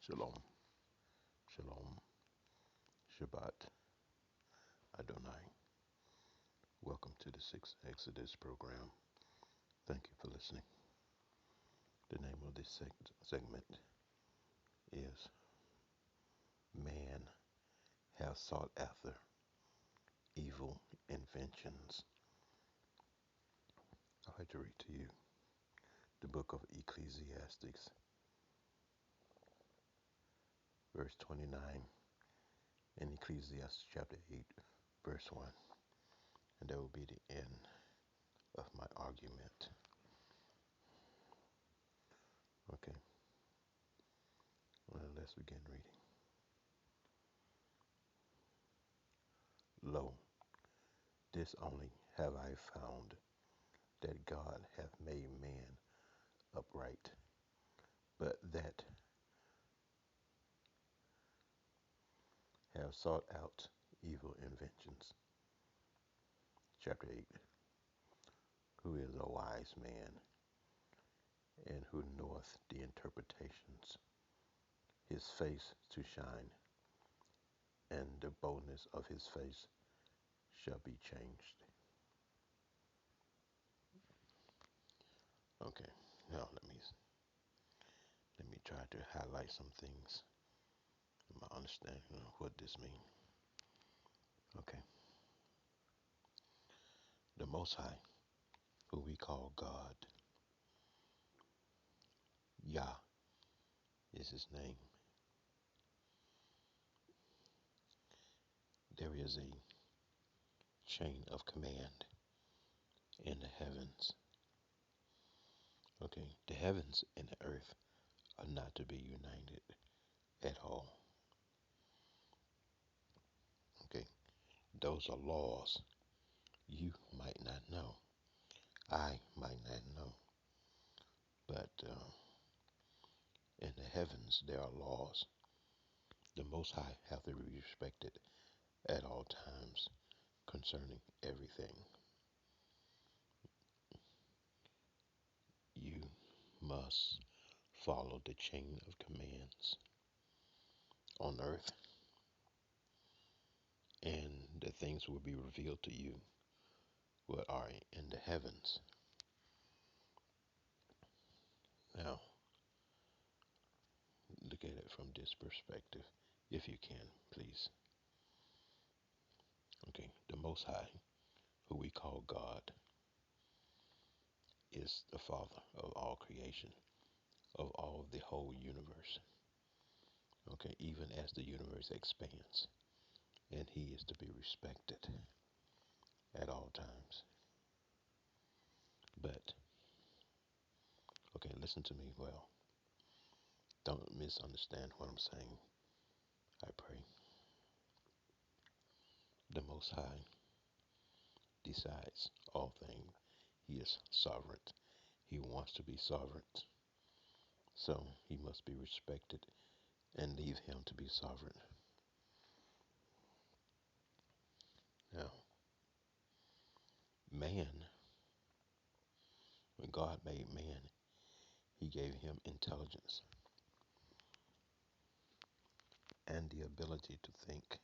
Shalom, Shalom, Shabbat, Adonai. Welcome to the Sixth Exodus program. Thank you for listening. The name of this segment is Man Has Sought After Evil Inventions. I'd like to read to you the book of Ecclesiastes, verse 29, and Ecclesiastes chapter 8, verse 1. And that will be the end of my argument. Okay, well, let's begin reading. Lo, this only have I found, that God hath made man upright, but that have sought out evil inventions. Chapter 8. Who is a wise man, and who knoweth the interpretations? His face to shine, and the boldness of his face shall be changed. Okay, now let me try to highlight some things in my understanding of what this means. Okay. The Most High, who we call God, Yah is his name. There is a chain of command in the heavens. Okay, the heavens and the earth are not to be united at all. Okay, those are laws you might not know. I might not know. But in the heavens there are laws. The Most High have to be respected at all times concerning everything. You must follow the chain of commands on earth, and the things will be revealed to you what are in the heavens. Now, look at it from this perspective, if you can, please. Okay, the Most High, who we call God, is the Father of all creation, of all the whole universe. Okay, even as the universe expands, and he is to be respected at all times. But, okay, listen to me well. Don't misunderstand what I'm saying, I pray. The Most High decides all things. He is sovereign. He wants to be sovereign. So he must be respected and leave him to be sovereign. Now, man, when God made man, he gave him intelligence and the ability to think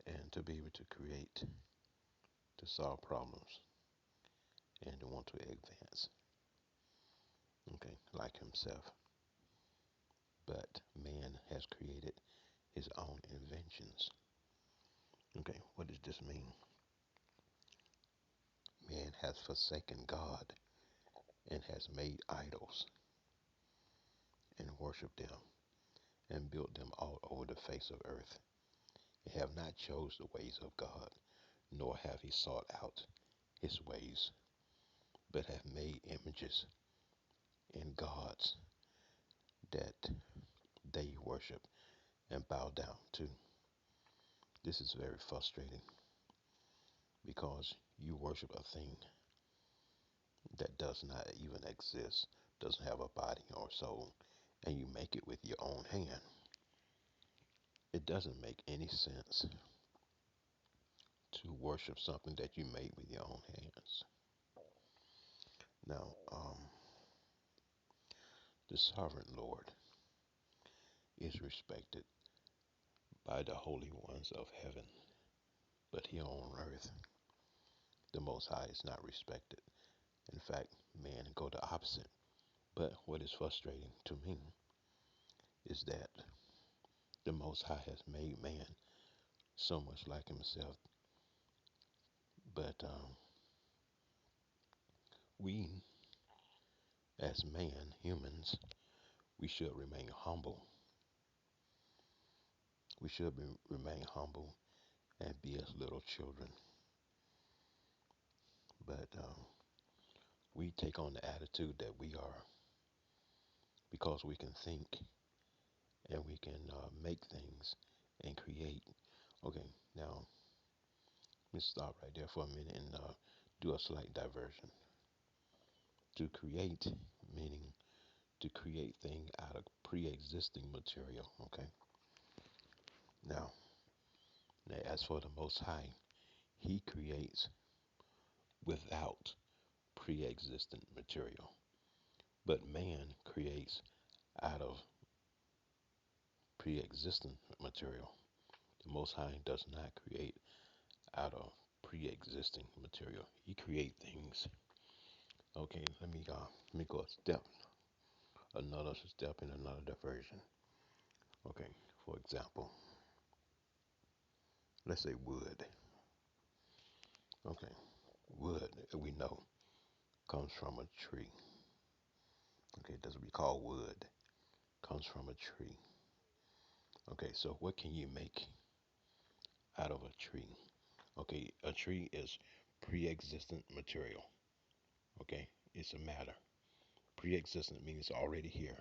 and to be able to create, to solve problems, and to want to advance. Okay, like himself. But man has created his own inventions. Okay, what does this mean? Man has forsaken God and has made idols and worshiped them and built them all over the face of earth. He have not chose the ways of God, nor have he sought out his ways, but have made images and gods that they worship and bow down to. This is very frustrating because you worship a thing that does not even exist, doesn't have a body or soul, and you make it with your own hand. It doesn't make any sense to worship something that you made with your own hands. Now, The sovereign Lord is respected by the holy ones of heaven, but here on earth, the Most High is not respected. In fact, man go the opposite. But what is frustrating to me is that the Most High has made man so much like himself, but we, as man, humans, we should remain humble. We should remain humble and be as little children. But we take on the attitude that we are because we can think and we can make things and create. Okay, now let's stop right there for a minute and do a slight diversion. To create, meaning to create things out of pre-existing material. Okay, now as for the Most High, He creates without pre-existent material, but man creates out of pre-existent material. The Most High does not create out of pre-existing material. He create things. Okay, let me go another step in another diversion. Okay, for example, let's say wood. Okay, wood we know comes from a tree. Okay, that's what we call wood. Comes from a tree. Okay, so what can you make out of a tree? Okay, a tree is pre-existent material. Okay, it's a matter. Pre-existent means already here.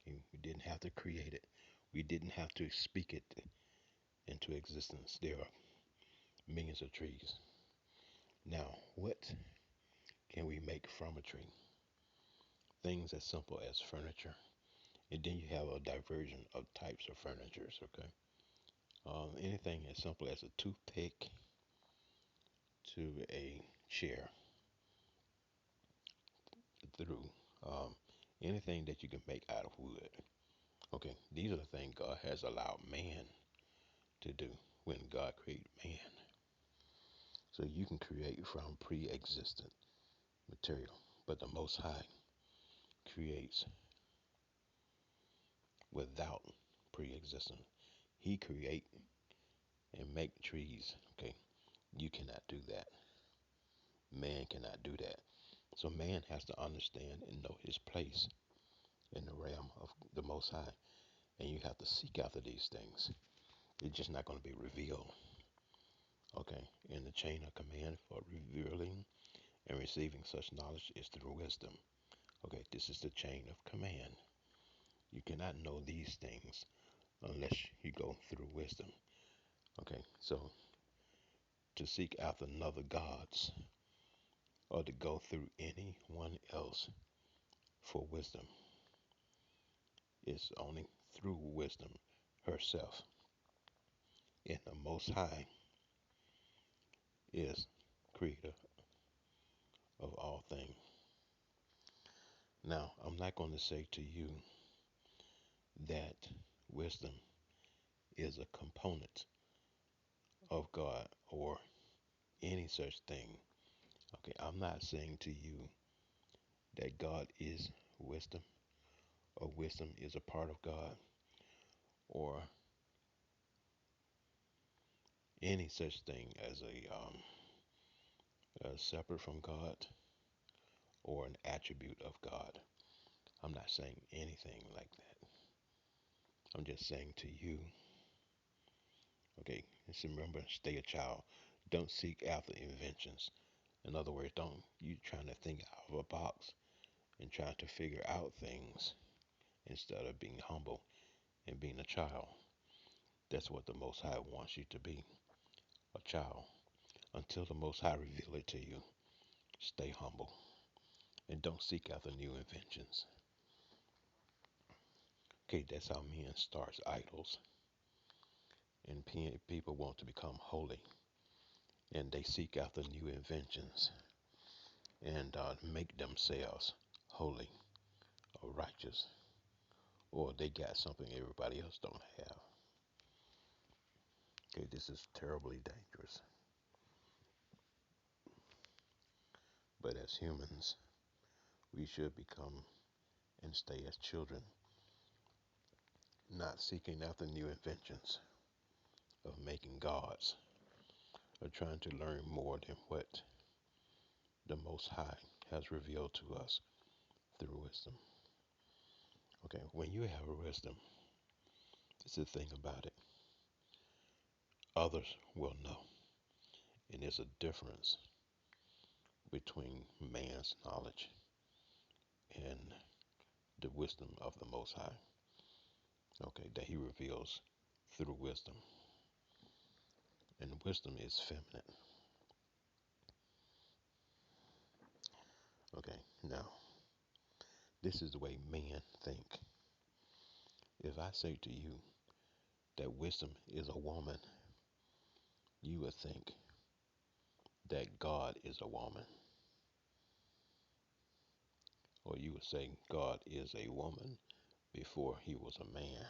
We didn't have to create it. We didn't have to speak it into existence. There are millions of trees. Now, what can we make from a tree? Things as simple as furniture. And then you have a diversion of types of furnitures, okay? Anything as simple as a toothpick to a chair through anything that you can make out of wood. Okay, these are the things God has allowed man to do when God created man. So you can create from pre-existent material, but the Most High creates without pre-existent. He create and make trees. Okay, you cannot do that. Man cannot do that. So man has to understand and know his place in the realm of the Most High, and you have to seek after these things. It's just not going to be revealed. Okay, and the chain of command for revealing and receiving such knowledge is through wisdom. Okay, this is the chain of command. You cannot know these things unless you go through wisdom. Okay, so to seek after another gods or to go through anyone else for wisdom is only through wisdom herself. And the Most High is creator of all things. Now, I'm not going to say to you that wisdom is a component of God or any such thing. Okay, I'm not saying to you that God is wisdom or wisdom is a part of God or any such thing as a separate from God or an attribute of God. I'm not saying anything like that. I'm just saying to you, okay, just remember, stay a child. Don't seek after inventions. In other words, don't you trying to think out of a box and trying to figure out things instead of being humble and being a child. That's what the Most High wants you to be, a child. Until the Most High reveal it to you, stay humble and don't seek after new inventions. Okay, that's how men starts idols, and people want to become holy, and they seek after new inventions and make themselves holy or righteous dangerous, or they got something everybody else don't have. Okay, this is terribly dangerous. But as humans, we should become and stay as children, not seeking after new inventions of making gods or trying to learn more than what the Most High has revealed to us through wisdom. Okay, when you have wisdom, it's the thing about it. Others will know. And there's a difference between man's knowledge and the wisdom of the Most High. Okay, that he reveals through wisdom. And wisdom is feminine. Okay, now, this is the way men think. If I say to you that wisdom is a woman, you would think that God is a woman. Or you would say God is a woman before he was a man.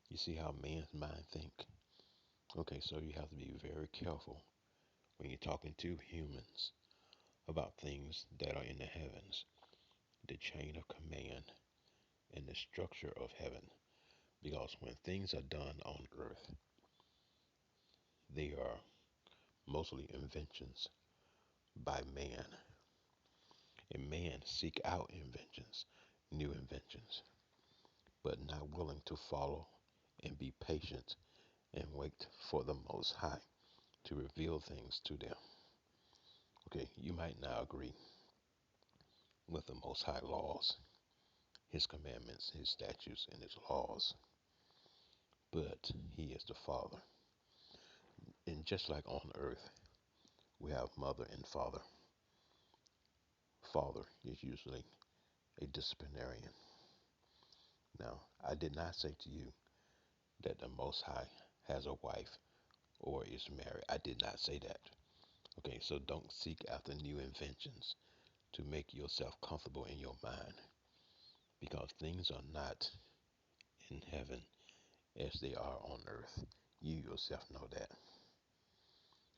You see how man's mind think? Okay, so you have to be very careful when you're talking to humans about things that are in the heavens, the chain of command, and the structure of heaven. Because when things are done on earth, they are mostly inventions by man. And man seek out inventions, new inventions, but not willing to follow and be patient and wait for the Most High to reveal things to them. Okay, you might not agree with the Most High laws, his commandments, his statutes, and his laws, but he is the Father. And just like on earth, we have mother and father. Father is usually a disciplinarian. Now, I did not say to you that the Most High has a wife or is married. I did not say that. Okay, so don't seek after new inventions to make yourself comfortable in your mind, because things are not in heaven as they are on earth. You yourself know that.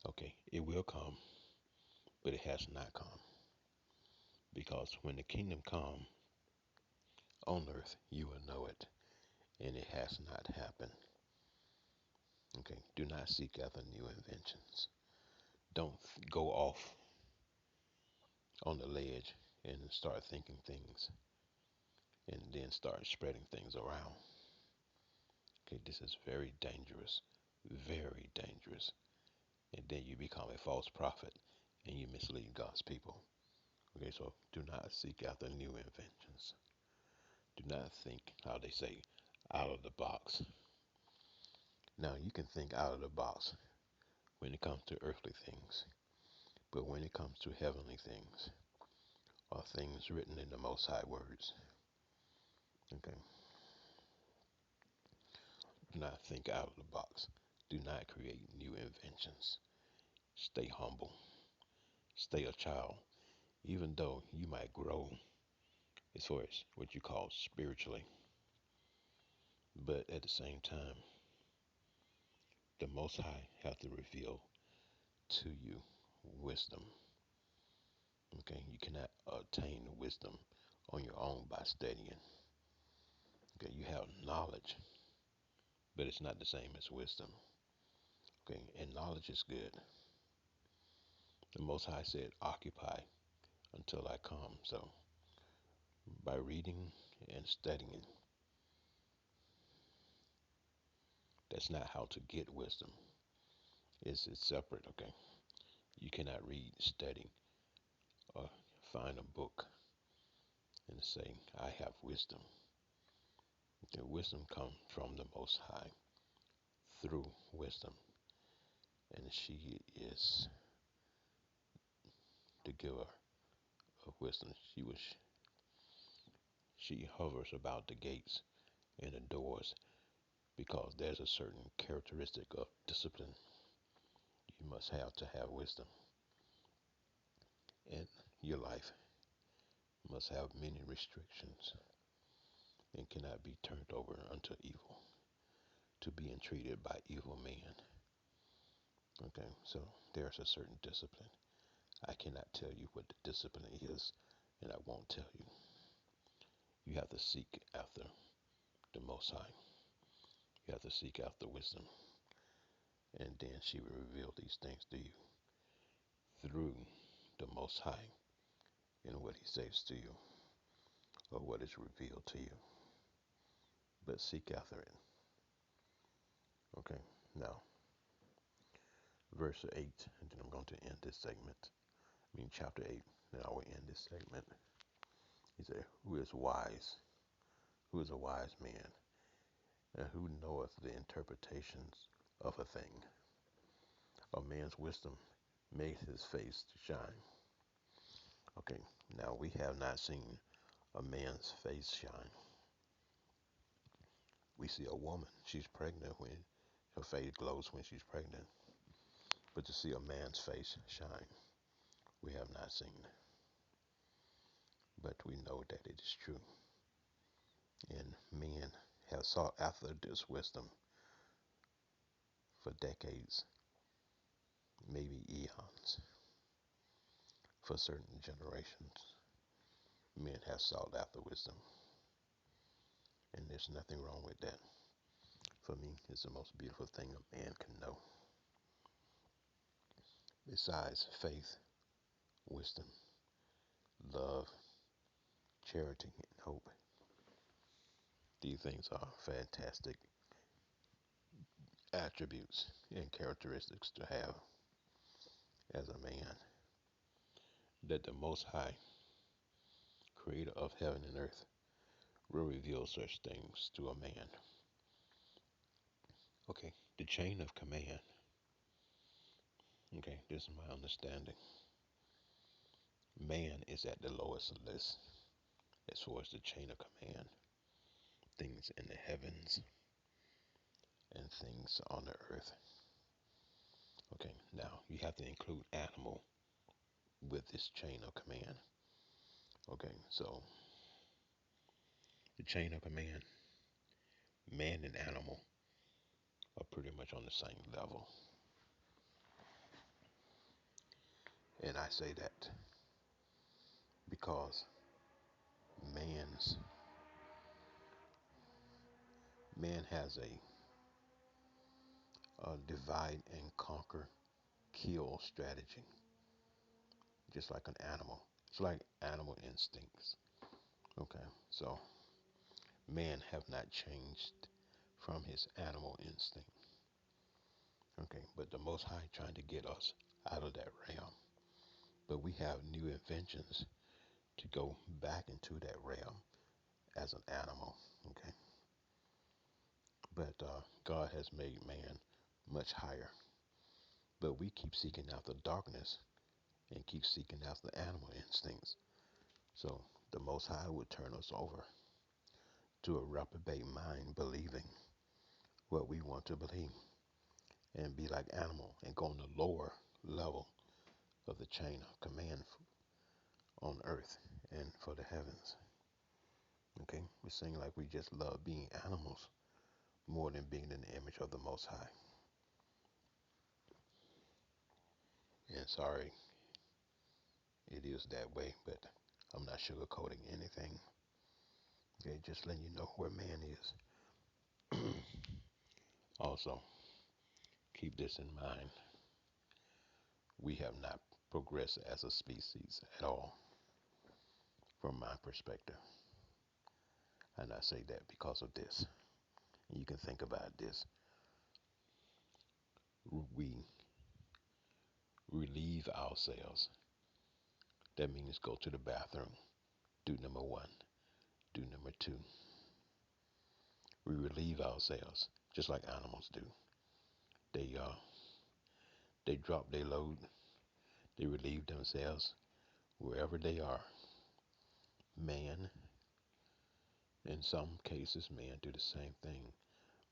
Okay, it will come, but it has not come. Because when the kingdom come on earth, you will know it, and it has not happened. Okay, do not seek after new inventions. Don't go off on the ledge and start thinking things and then start spreading things around. Okay, this is very dangerous, very dangerous. And then you become a false prophet and you mislead God's people. Okay, so do not seek after new inventions. Do not think, how they say, out of the box. Now, you can think out of the box when it comes to earthly things, but when it comes to heavenly things, or things written in the Most High words, okay, do not think out of the box. Do not create new inventions. Stay humble. Stay a child, even though you might grow as far as what you call spiritually. But at the same time, the Most High have to reveal to you wisdom. Okay, you cannot attain wisdom on your own by studying. Okay, you have knowledge, but it's not the same as wisdom. Okay, and knowledge is good. The Most High said, occupy until I come. So by reading and studying, that's not how to get wisdom. It's separate, okay? You cannot read, study, or find a book and say, I have wisdom. The wisdom comes from the Most High through wisdom. And she is the giver of wisdom. She hovers about the gates and the doors because there's a certain characteristic of discipline you must have to have wisdom. And your life must have many restrictions and cannot be turned over unto evil, to be entreated by evil men. Okay, so there's a certain discipline. I cannot tell you what the discipline is, and I won't tell you. You have to seek after the Most High. You have to seek after wisdom, and then she will reveal these things to you through the Most High in what He says to you or what is revealed to you. But seek after it. Okay, now, verse 8, and then I'm going to end this segment. Chapter 8, and I will end this segment. He said, Who is wise? Who is a wise man? And who knoweth the interpretations of a thing? A man's wisdom makes his face to shine. Okay, now we have not seen a man's face shine. We see a woman, she's pregnant when her face glows when she's pregnant. But to see a man's face shine, we have not seen. But we know that it is true. And men have sought after this wisdom for decades, maybe eons. For certain generations, men have sought after wisdom. And there's nothing wrong with that. For me, it's the most beautiful thing a man can know. Besides faith, wisdom, love, charity, and hope. These things are fantastic attributes and characteristics to have as a man. That the Most High, creator of heaven and earth, will reveal such things to a man. Okay, the chain of command. Okay, this is my understanding. Man is at the lowest list as far as the chain of command. Things in the heavens and things on the earth. Okay, now you have to include animal with this chain of command. Okay, so the chain of command, man and animal are pretty much on the same level. And I say that because man's man has a divide and conquer kill strategy, just like an animal. It's like animal instincts. Okay, so man have not changed from his animal instinct. Okay, but the Most High trying to get us out of that realm. But we have new inventions to go back into that realm as an animal. Okay, but God has made man much higher. But we keep seeking after darkness and keep seeking after animal instincts. So the Most High would turn us over to a reprobate mind, believing what we want to believe, and be like animal and go on the lower level of the chain of command on earth and for the heavens. Okay, we sing like we just love being animals more than being in the image of the Most High. And sorry, it is that way, but I'm not sugarcoating anything. Okay, just letting you know where man is. Also, keep this in mind. We have not progressed as a species at all, from my perspective. And I say that because of this. And you can think about this. We relieve ourselves. That means go to the bathroom. Do number one. Do number two. We relieve ourselves just like animals do. They drop their load. They relieve themselves wherever they are. Man, in some cases, man do the same thing.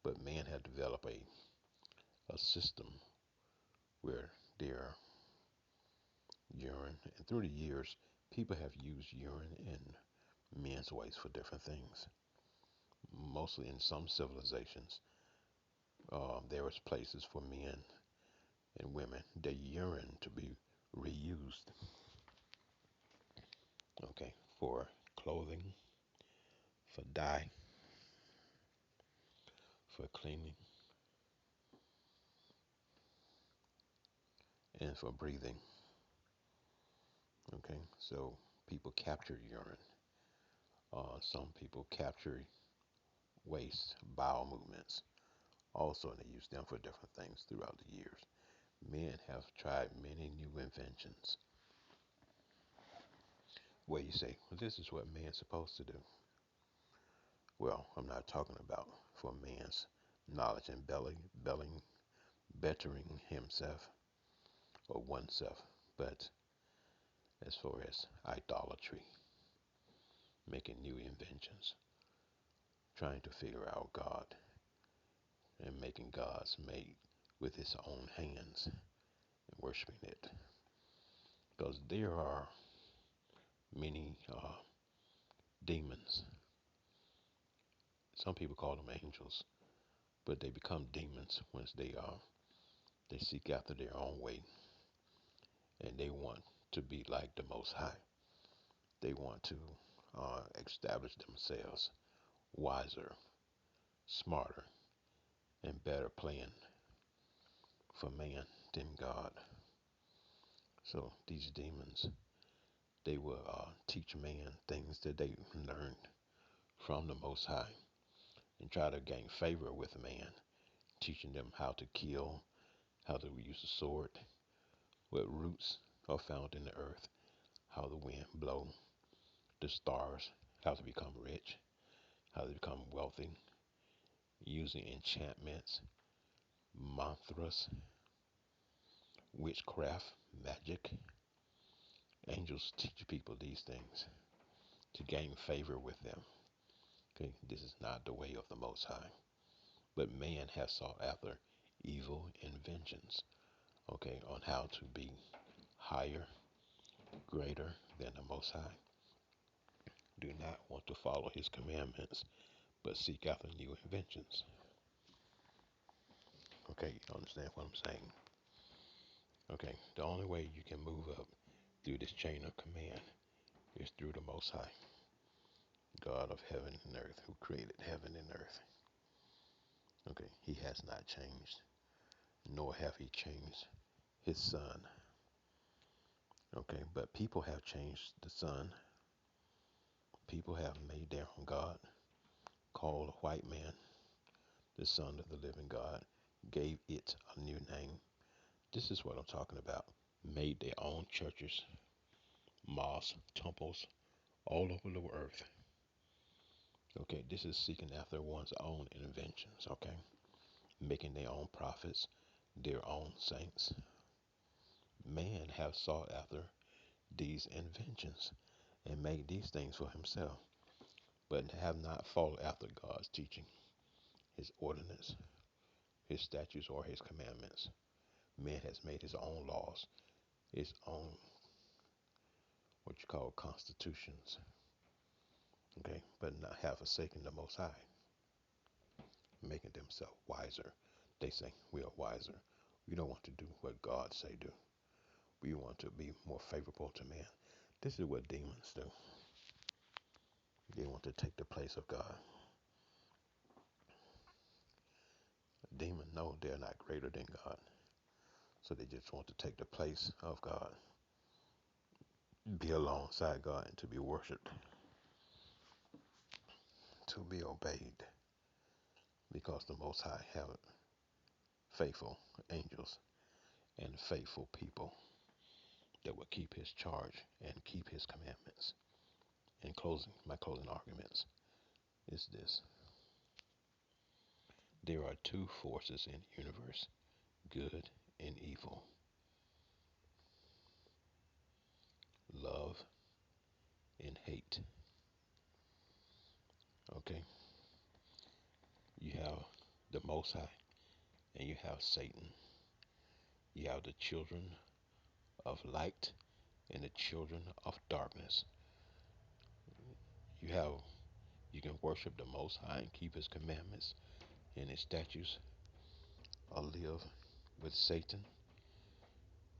But man had developed a system where their urine, and through the years, people have used urine and men's waste for different things. Mostly in some civilizations, there is places for men and women that yearn to be reused. Okay, for clothing, for dye, for cleaning, and for breathing. Okay, so people capture urine. Some people capture waste, bowel movements. Also, they use them for different things throughout the years. Men have tried many new inventions. Where you say, well, this is what man's supposed to do. Well, I'm not talking about for man's knowledge and bettering himself or oneself, but as far as idolatry, making new inventions, trying to figure out God and making gods made with his own hands and worshiping it. Because there are many demons. Some people call them angels, but they become demons once they seek after their own way and they want to be like the Most High. They want to establish themselves wiser, smarter, and better plan for man than God. So these demons, they will teach man things that they learned from the Most High and try to gain favor with man, teaching them how to kill, how to use the sword, what roots are found in the earth, how the wind blow, the stars, how to become rich, how to become wealthy, using enchantments, mantras, witchcraft, magic. Angels teach people these things to gain favor with them. Okay, this is not the way of the Most High, but man has sought after evil inventions. Okay, on how to be higher, greater than the Most High. Do not want to follow His commandments, but seek after new inventions. Okay, you understand what I'm saying? Okay, the only way you can move up through this chain of command is through the Most High, God of heaven and earth, who created heaven and earth. Okay, He has not changed, nor have He changed His Son. Okay, but people have changed the Son. People have made their own God, called a white man the Son of the living God, gave it a new name. This is what I'm talking about. Made their own churches, mosques, temples, all over the earth. Okay, this is seeking after one's own inventions, okay? Making their own prophets, their own saints. Man have sought after these inventions and made these things for himself, but have not followed after God's teaching, His ordinance, His statutes, or His commandments. Man has made his own laws, his own what you call constitutions, okay, but not have forsaken the Most High, making themselves wiser. They say we are wiser. We don't want to do what God say do. We want to be more favorable to man. This is what demons do. They want to take the place of God. Demons know they're not greater than God, so they just want to take the place of God, be alongside God, and to be worshipped, to be obeyed, because the Most High have faithful angels and faithful people that will keep His charge and keep His commandments. In closing, my closing arguments is this. There are two forces in the universe, good and evil, love and hate. Okay? You have the Most High and you have Satan. You have the children of light and the children of darkness. You have you can worship the Most High and keep His commandments and His statutes, or live with Satan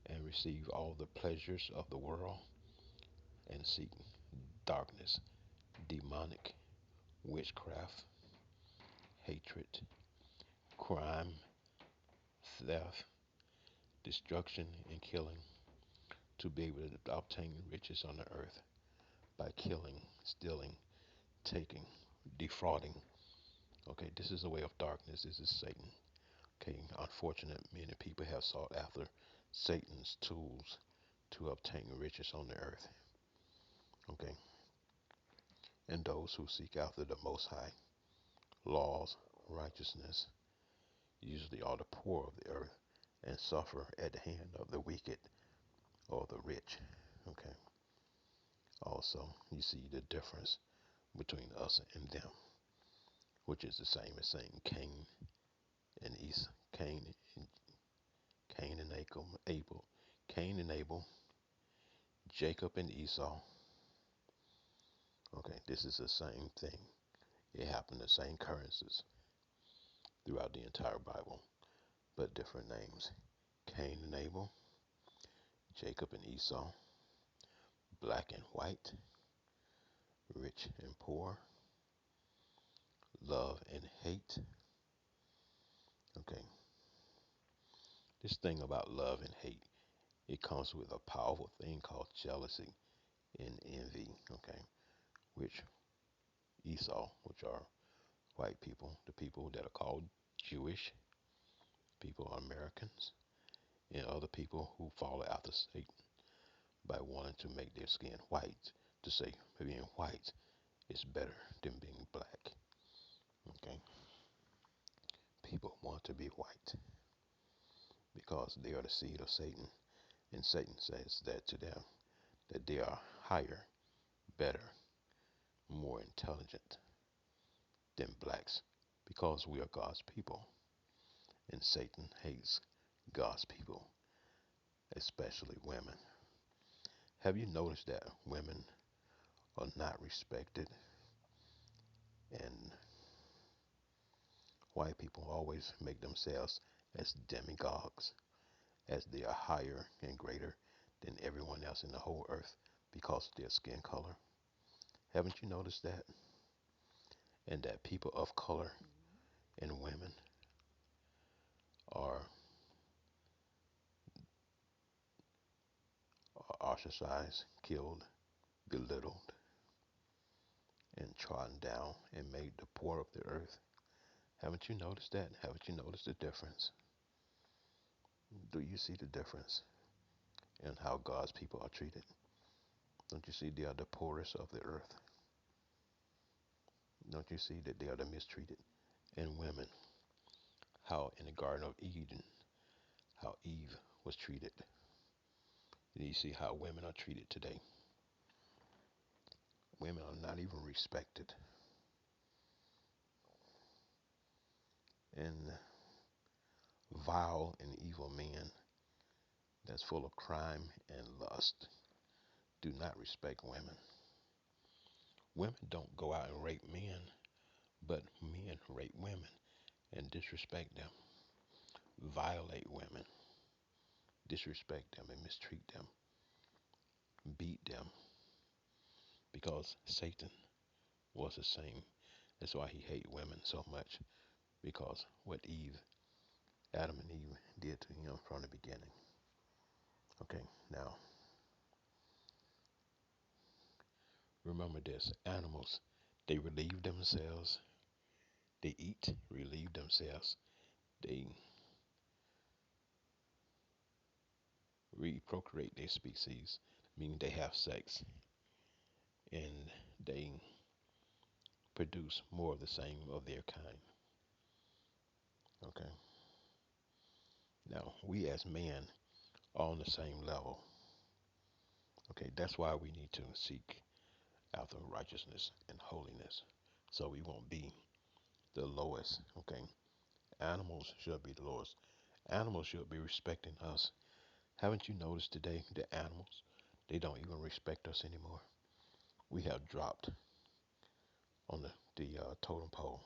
and receive all the pleasures of the world and seek darkness, demonic, witchcraft, hatred, crime, theft, destruction, and killing, to be able to obtain riches on the earth by killing, stealing, taking, defrauding. Okay, this is the way of darkness. This is Satan. Okay, unfortunate many people have sought after Satan's tools to obtain riches on the earth. Okay, and those who seek after the Most High laws, righteousness, usually are the poor of the earth and suffer at the hand of the wicked or the rich. Okay, also you see the difference between us and them, which is the same as saying Cain and Esau, Cain and Abel, Cain and Abel, Jacob and Esau. Okay, this is the same thing. It happened the same occurrences throughout the entire Bible, but different names. Cain and Abel, Jacob and Esau, black and white, rich and poor, love and hate. Okay, this thing about love and hate, it comes with a powerful thing called jealousy and envy. Okay, which Esau, which are white people, the people that are called Jewish people, Americans, and other people who follow after Satan by wanting to make their skin white, to say being white is better than being black. Okay, people want to be white because they are the seed of Satan, and Satan says that to them, that they are higher, better, more intelligent than blacks because we are God's people, and Satan hates God's people, especially women. Have you noticed that women are not respected, and white people always make themselves as demigods, as they are higher and greater than everyone else in the whole earth because of their skin color? Haven't you noticed that? And that people of color and women are, are ostracized, killed, belittled, and trodden down and made the poor of the earth. Haven't you noticed that? Haven't you noticed the difference? Do you see the difference in how God's people are treated? Don't you see they are the poorest of the earth? Don't you see that they are the mistreated? And women, how in the Garden of Eden, how Eve was treated. And you see how women are treated today. Women are not even respected. And vile and evil men that's full of crime and lust do not respect women. Women don't go out and rape men, but men rape women and disrespect them, violate women, disrespect them and mistreat them, beat them, because Satan was the same. That's why he hated women so much, because what Adam and Eve did to him from the beginning. Okay, now remember this: animals, they relieve themselves, they eat, relieve themselves, they reprocreate their species, meaning they have sex, and they produce more of the same of their kind. Okay. Now we as men are on the same level. Okay, that's why we need to seek after righteousness and holiness, so we won't be the lowest. Okay, animals should be the lowest. Animals should be respecting us. Haven't you noticed today the animals? They don't even respect us anymore. We have dropped on the totem pole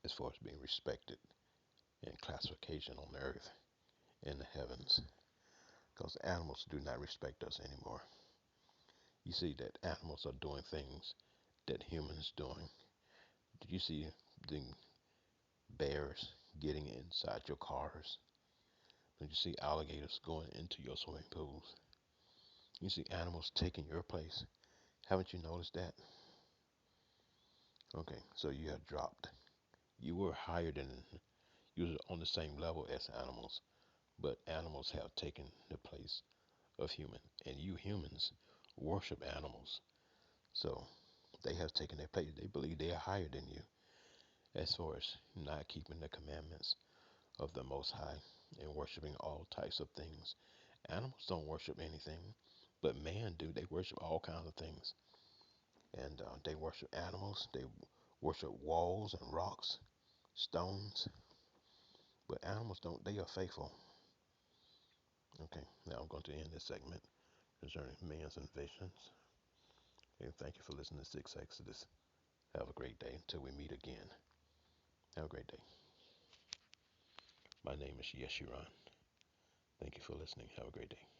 as far as being respected and classification on the earth and the heavens. Because animals do not respect us anymore. You see that animals are doing things that humans doing. Did you see the bears getting inside your cars? Did you see alligators going into your swimming pools? You see animals taking your place. Haven't you noticed that? Okay, so you have dropped. You were higher than, you were on the same level as animals, but animals have taken the place of human, and you humans worship animals. So they have taken their place. They believe they are higher than you as far as not keeping the commandments of the Most High and worshiping all types of things. Animals don't worship anything, but man do. They worship all kinds of things, and they worship animals. They worship walls and rocks, stones, but animals don't. They are faithful. Okay, now I'm going to end this segment concerning man's inventions. And thank you for listening to Six Exodus. Have a great day until we meet again. Have a great day. My name is Yeshuran. Thank you for listening. Have a great day.